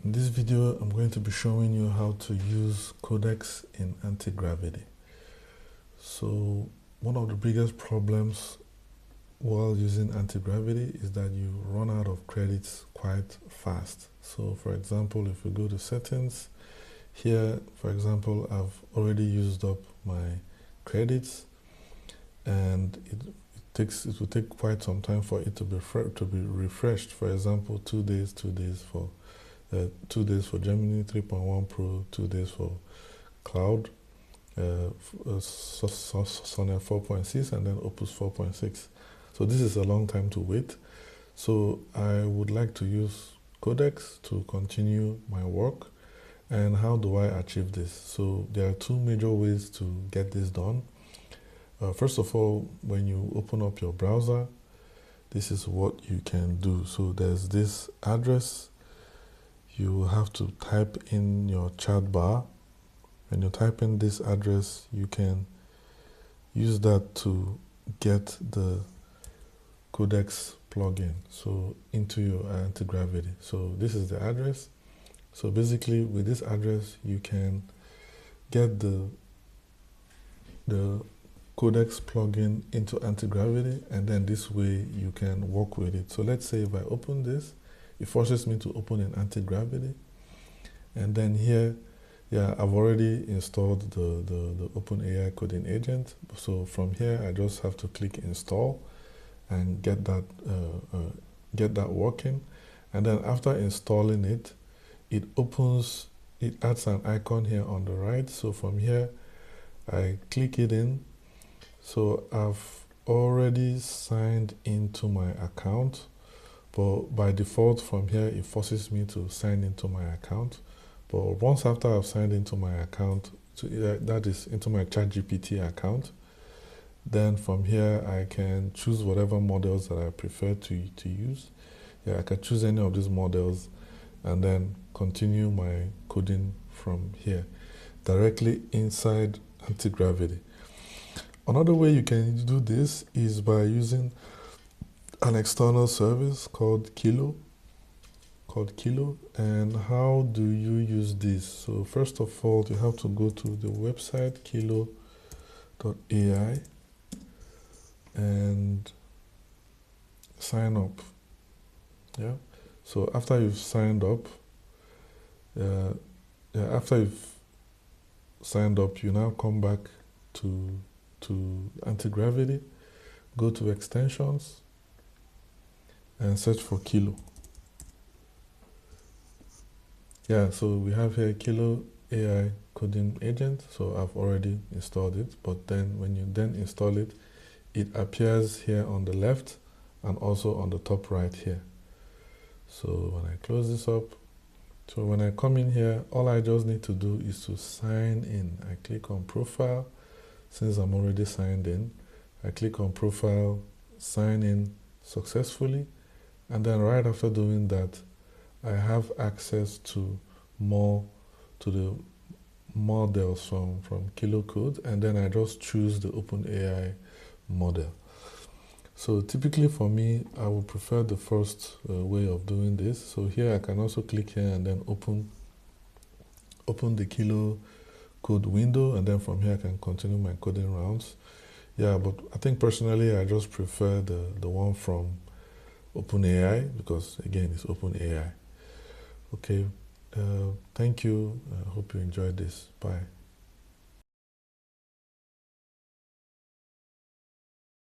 In this video, I'm going to be showing you how to use Codex in Antigravity. So one of the biggest problems while using Antigravity is that you run out of credits quite fast. So for example, if we go to settings, here, for example, I've already used up my credits, and it will take quite some time for it to be refreshed. For example, 2 days, 2 days for 2 days for Gemini 3.1 Pro, 2 days for Cloud, Sonnet 4.6, and then Opus 4.6. So this is a long time to wait. So I would like to use Codex to continue my work. And how do I achieve this? So there are two major ways to get this done. First of all, when you open up your browser, this is what you can do. So there's this address. You have to type in your chat bar. When you type in this address, you can use that to get the Codex plugin into your Antigravity. So this is the address. So basically, with this address, you can get the Codex plugin into Antigravity, and then this way you can work with it. So let's say if I open this, it forces me to open an Antigravity, and then here, I've already installed the OpenAI coding agent. So from here, I just have to click install and get that working. And then after installing it, it adds an icon here on the right. So from here, I click it in. So I've already signed into my account, but by default from here, it forces me to sign into my account. But once after I've signed into my account, that is into my ChatGPT account, then from here I can choose whatever models that I prefer to use. I can choose any of these models and then continue my coding from here, directly inside Antigravity. Another way you can do this is by using an external service called Kilo. And how do you use this? So first of all, you have to go to the website kilo.ai and sign up. So after you've signed up, you now come back to Antigravity, go to extensions, and search for Kilo. So we have here Kilo AI coding agent. So I've already installed it, but then when you then install it, it appears here on the left and also on the top right here. So when I close this up, so when I come in here, all I just need to do is to sign in. I click on profile. Since I'm already signed in, I click on profile, sign in successfully, and then right after doing that, I have access to the models from Kilo Code, and then I just choose the OpenAI model. So typically for me, I would prefer the first way of doing this. So here I can also click here and then open the Kilo Code window, and then from here I can continue my coding rounds. But I think personally I just prefer the one from OpenAI because again it's OpenAI. Okay, thank you. I hope you enjoyed this. Bye.